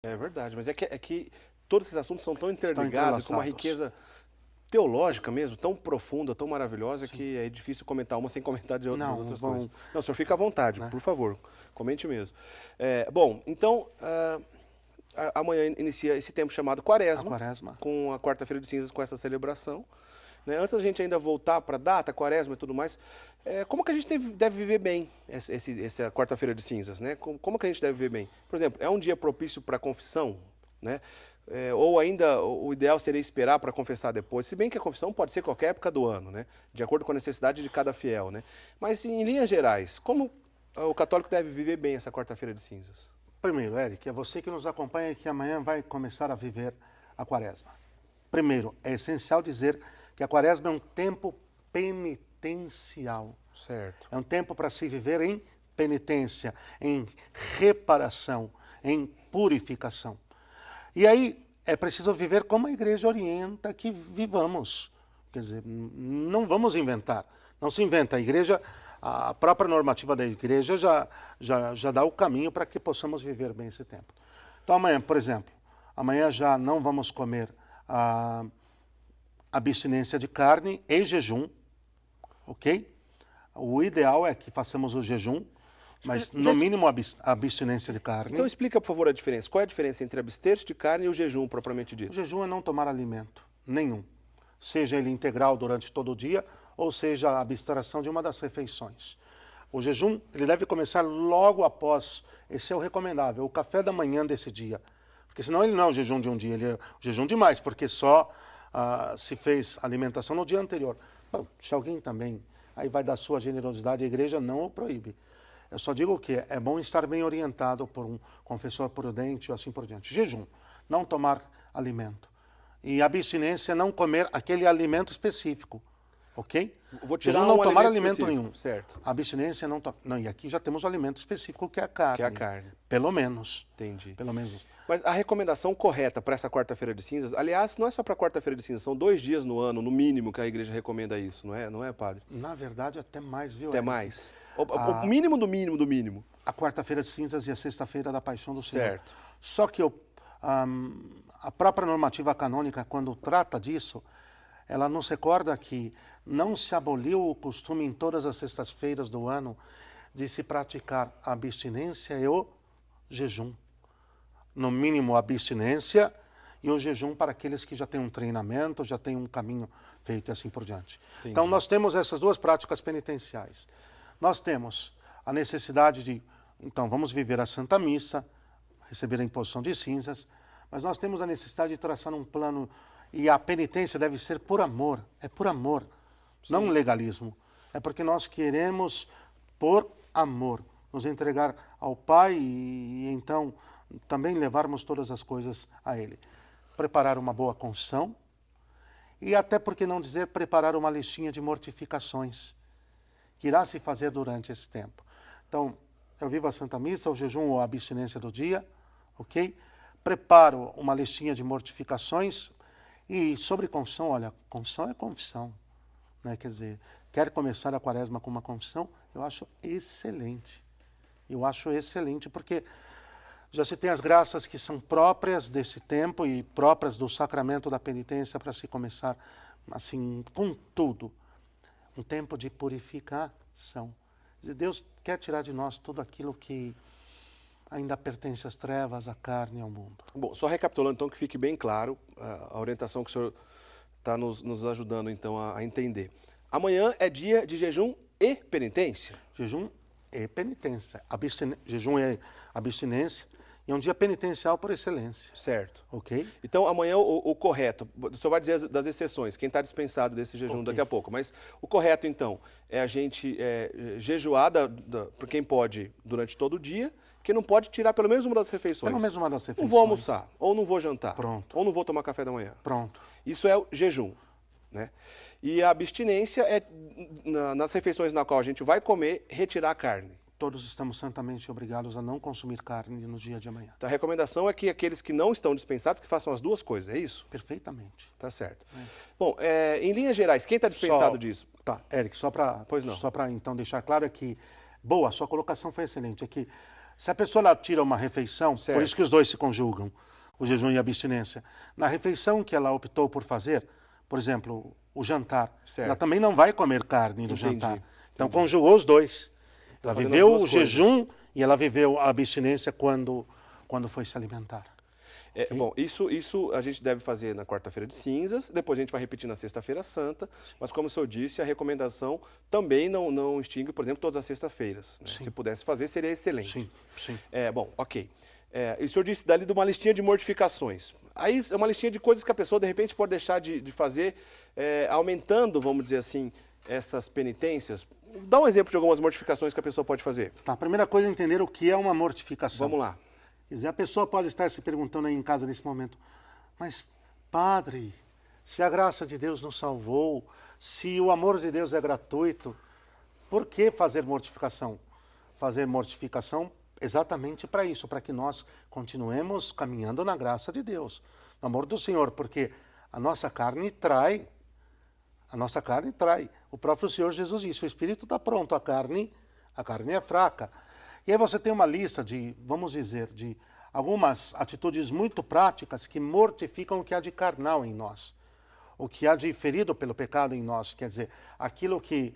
É verdade, mas é que todos esses assuntos são tão Estão interligados, com uma entrelaçados. riqueza teológica mesmo, tão profunda, tão maravilhosa, Sim. que é difícil comentar uma sem comentar das Não, outras coisas. vão, Não, o senhor fica à vontade, né? por favor, comente mesmo. Bom, então, amanhã inicia esse tempo chamado A Quaresma, quaresma. com a quarta-feira de cinzas, com essa celebração. Né? Antes da gente ainda voltar para a data, Quaresma e tudo mais, como que a gente deve viver bem essa quarta-feira de cinzas? Né? Como que a gente deve viver bem? Por exemplo, é um dia propício para a confissão? Né? Ou ainda o ideal seria esperar para confessar depois, se bem que a confissão pode ser qualquer época do ano, né? De acordo com a necessidade de cada fiel. Né? Mas, em linhas gerais, como o católico deve viver bem essa quarta-feira de cinzas? Primeiro, Eric, é você que nos acompanha e que amanhã vai começar a viver a quaresma. Primeiro, é essencial dizer que a quaresma é um tempo penitencial. Certo. É um tempo para se viver em penitência, em reparação, em purificação. E aí é preciso viver como a igreja orienta que vivamos. Quer dizer, não vamos inventar. Não se inventa. A igreja, a própria normativa da igreja já dá o caminho para que possamos viver bem esse tempo. Então amanhã, por exemplo, amanhã já não vamos comer a abstinência de carne e jejum, ok? O ideal é que façamos o jejum, mas no mínimo a abstinência de Então carne. explica, por favor, a diferença. Qual é a diferença entre abster-se de carne e o jejum, propriamente O dito? jejum é não tomar alimento nenhum, seja ele integral durante todo o dia, ou seja a abstração de uma das refeições. O jejum ele deve começar logo após, esse é o recomendável, o café da manhã desse dia. Porque senão ele não é o jejum de um dia, ele é o jejum de mais, porque só se fez alimentação no dia anterior. Bom, se alguém também aí vai da sua generosidade, a igreja não o proíbe. Eu só digo que é bom estar bem orientado por um confessor prudente ou assim por diante. Jejum, não tomar alimento. E abstinência, não comer aquele alimento específico, ok? Vou Jejum, tirar não um tomar alimento alimento específico, nenhum. certo? Abstinência, não tomar. Não, e aqui já temos o alimento específico, que é a Que é a carne. carne. Pelo menos. Entendi. Pelo menos. Mas a recomendação correta para essa quarta-feira de cinzas, aliás, não é só para quarta-feira de cinzas, são 2 dias no ano, no mínimo, que a igreja recomenda isso, não é, padre? Na verdade, até mais, viu, Até Eric? mais. O mínimo do mínimo do mínimo. A quarta-feira de cinzas e a sexta-feira da paixão do Senhor. Certo. Só que a própria normativa canônica, quando trata disso, ela nos recorda que não se aboliu o costume em todas as sextas-feiras do ano de se praticar a abstinência e o jejum. No mínimo, a abstinência e o jejum para aqueles que já têm um treinamento, já têm um caminho feito e assim por diante. Entendi. Então, nós temos essas duas práticas penitenciais. Nós temos a necessidade de, então, vamos viver a Santa Missa, receber a imposição de cinzas, mas nós temos a necessidade de traçar um plano, e a penitência deve ser por amor, é por amor, não legalismo. É porque nós queremos, por amor, nos entregar ao Pai e então também levarmos todas as coisas a Ele. Preparar uma boa confissão e até, por que não dizer, preparar uma listinha de mortificações que irá se fazer durante esse tempo. Então, eu vivo a Santa Missa, o jejum ou a abstinência do dia, ok? Preparo uma listinha de mortificações e sobre confissão, olha, confissão é confissão, né? Quer dizer, quer começar a quaresma com uma confissão? Eu acho excelente. Eu acho excelente porque já se tem as graças que são próprias desse tempo e próprias do sacramento da penitência para se começar assim com tudo. Um tempo de purificação. Deus quer tirar de nós tudo aquilo que ainda pertence às trevas, à carne e ao mundo. Bom, só recapitulando então, que fique bem claro a orientação que o senhor está nos ajudando então a entender. Amanhã é dia de jejum e penitência. Jejum e penitência. Jejum é abstinência e é um dia penitencial por excelência. Certo. Ok? Então, amanhã o correto, o senhor vai dizer das exceções, quem está dispensado desse jejum daqui a pouco, mas o correto, então, é a gente jejuar por quem pode durante todo o dia, quem não pode tirar pelo menos uma das refeições. Pelo menos uma das refeições. Não vou almoçar, ou não vou jantar, Pronto. ou não vou tomar café da manhã. Pronto. Isso é o jejum, né? E a abstinência é nas refeições na qual a gente vai comer, retirar a carne. Todos estamos santamente obrigados a não consumir carne no dia de amanhã. Então, a recomendação é que aqueles que não estão dispensados que façam as duas coisas, é isso? Perfeitamente. Tá certo. Bom, em linhas gerais, quem está dispensado disso? Tá, Eric, só para Pois não. então deixar claro é que, boa, a sua colocação foi excelente, é que Se a pessoa ela tira uma refeição, Certo. por isso que os dois se conjugam, o jejum e a abstinência. Na refeição que ela optou por fazer, por exemplo, o jantar, Certo. ela também não vai comer carne no Entendi, jantar. Então entendi. conjugou os dois. Ela fazendo viveu as o duas coisas. jejum e ela viveu a abstinência quando foi se alimentar. Bom, isso a gente deve fazer na quarta-feira de cinzas, depois a gente vai repetir na sexta-feira santa, mas como o senhor disse, a recomendação também não extingue, por exemplo, todas as sextas-feiras. Né? Se pudesse fazer, seria excelente. Sim, sim. Bom, ok. E o senhor disse dali de uma listinha de mortificações. Aí é uma listinha de coisas que a pessoa, de repente, pode deixar de fazer, aumentando, vamos dizer assim, essas penitências. Dá um exemplo de algumas mortificações que a pessoa pode fazer. Tá, a primeira coisa é entender o que é uma mortificação. Vamos lá. Quer dizer, a pessoa pode estar se perguntando aí em casa nesse momento, mas, padre, se a graça de Deus nos salvou, se o amor de Deus é gratuito, por que fazer mortificação? Fazer mortificação exatamente para isso, para que nós continuemos caminhando na graça de Deus, no amor do Senhor, porque a nossa carne trai. A nossa carne trai. O próprio Senhor Jesus disse, o espírito está pronto, a carne é fraca. E aí você tem uma lista de, vamos dizer, de algumas atitudes muito práticas que mortificam o que há de carnal em nós. O que há de ferido pelo pecado em nós. Quer dizer, aquilo que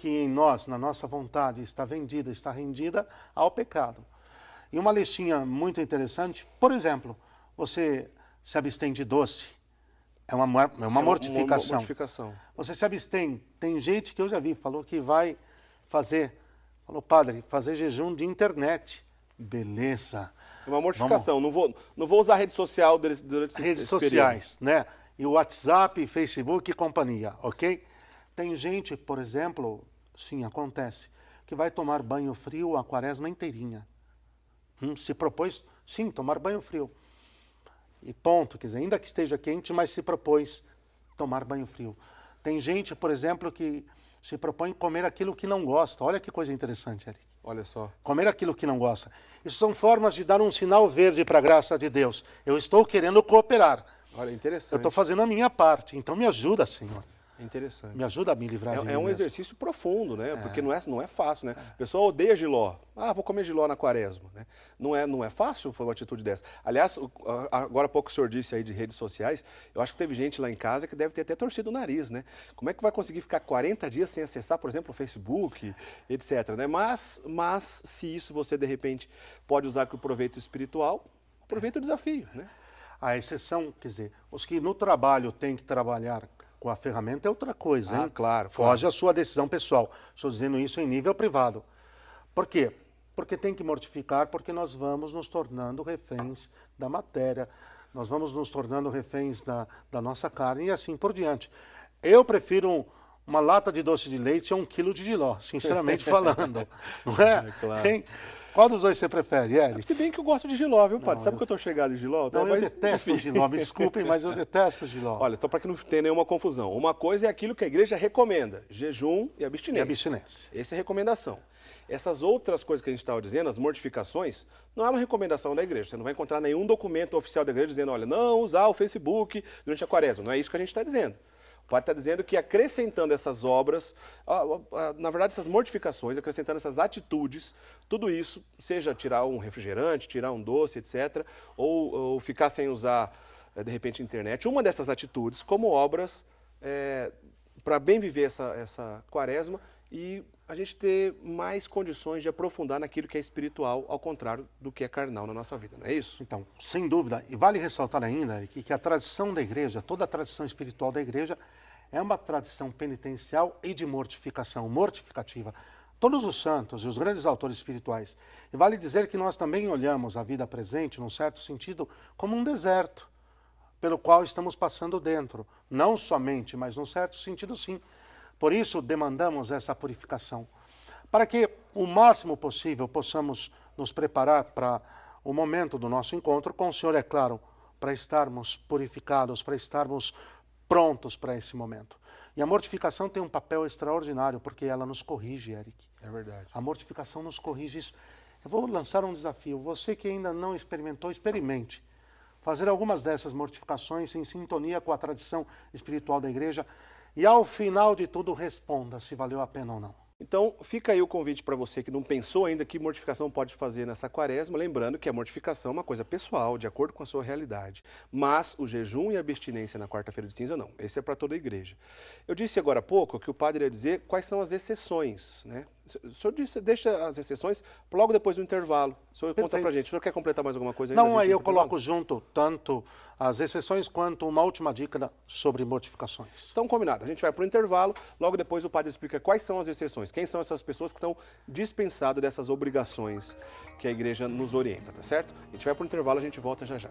em nós, na nossa vontade, está vendida, está rendida ao pecado. E uma listinha muito interessante, por exemplo, você se abstém de doce. É uma mortificação. Mortificação. Você se abstém. Tem gente que eu já vi, falou que vai fazer... Falou, padre, fazer jejum de internet. Beleza. É uma mortificação. Não vou usar rede social durante esse Redes período. sociais, né? E o WhatsApp, Facebook e companhia, ok? Tem gente, por exemplo, sim, acontece, que vai tomar banho frio a quaresma inteirinha. Se propôs, sim, tomar banho frio. E ponto, quer dizer, ainda que esteja quente, mas se propôs tomar banho frio. Tem gente, por exemplo, que se propõe comer aquilo que não gosta. Olha que coisa interessante, Eric. Olha só. Comer aquilo que não gosta. Isso são formas de dar um sinal verde para a graça de Deus. Eu estou querendo cooperar. Olha, interessante. Eu estou fazendo a minha parte. Então me ajuda, Senhor. É interessante. Me ajuda a me livrar de mim É um mesmo. exercício profundo, né? Porque não é fácil, né? A pessoa odeia jiló. Ah, vou comer jiló na quaresma, né? Não é fácil uma atitude dessa. Aliás, agora há pouco o senhor disse aí de redes sociais, eu acho que teve gente lá em casa que deve ter até torcido o nariz, né? Como é que vai conseguir ficar 40 dias sem acessar, por exemplo, o Facebook, etc, né? Mas se isso você, de repente, pode usar com o proveito espiritual, aproveita o desafio, né? A exceção, quer dizer, os que no trabalho têm que trabalhar com a ferramenta é outra coisa, hein? Claro. Foge à sua decisão pessoal. Estou dizendo isso em nível privado. Por quê? Porque tem que mortificar, porque nós vamos nos tornando reféns da matéria, nós vamos nos tornando reféns da nossa carne e assim por diante. Eu prefiro uma lata de doce de leite a 1 quilo de jiló, sinceramente falando. Não é? Claro. Hein? Qual dos dois você prefere, Eric? Se bem que eu gosto de jiló, viu, padre? Sabe que eu estou chegado em jiló? Não, eu detesto o jiló, me desculpem, mas eu detesto o jiló. Olha, só para que não tenha nenhuma confusão. Uma coisa é aquilo que a igreja recomenda, jejum e abstinência. E abstinência. Essa é a recomendação. Essas outras coisas que a gente estava dizendo, as mortificações, não é uma recomendação da igreja. Você não vai encontrar nenhum documento oficial da igreja dizendo, olha, não usar o Facebook durante a quaresma. Não é isso que a gente está dizendo. O padre está dizendo que acrescentando essas obras, na verdade essas mortificações, acrescentando essas atitudes, tudo isso, seja tirar um refrigerante, tirar um doce, etc., ou ficar sem usar, de repente, a internet, uma dessas atitudes como obras para bem viver essa quaresma e a gente ter mais condições de aprofundar naquilo que é espiritual, ao contrário do que é carnal na nossa vida, não é isso? Então, sem dúvida, e vale ressaltar ainda, Eric, que a tradição da igreja, toda a tradição espiritual da igreja, é uma tradição penitencial e de mortificativa. Todos os santos e os grandes autores espirituais. E vale dizer que nós também olhamos a vida presente, num certo sentido, como um deserto, pelo qual estamos passando dentro. Não somente, mas num certo sentido sim. Por isso, demandamos essa purificação. Para que o máximo possível possamos nos preparar para o momento do nosso encontro com o Senhor, é claro, para estarmos purificados, para estarmos prontos para esse momento. E a mortificação tem um papel extraordinário, porque ela nos corrige, Eric. É verdade. A mortificação nos corrige isso. Eu vou lançar um desafio. Você que ainda não experimentou, experimente. Fazer algumas dessas mortificações em sintonia com a tradição espiritual da igreja e, ao final de tudo, responda se valeu a pena ou não. Então, fica aí o convite para você que não pensou ainda que mortificação pode fazer nessa quaresma, lembrando que a mortificação é uma coisa pessoal, de acordo com a sua realidade. Mas o jejum e a abstinência na quarta-feira de cinza, não. Esse é para toda a igreja. Eu disse agora há pouco que o padre ia dizer quais são as exceções, né? O senhor deixa as exceções logo depois do intervalo. O senhor conta pra gente. O senhor quer completar mais alguma coisa ainda? Não, aí eu coloco junto tanto as exceções quanto uma última dica sobre mortificações. Então, combinado. A gente vai para o intervalo, logo depois o padre explica quais são as exceções, quem são essas pessoas que estão dispensadas dessas obrigações que a igreja nos orienta, tá certo? A gente vai para o intervalo, a gente volta já já.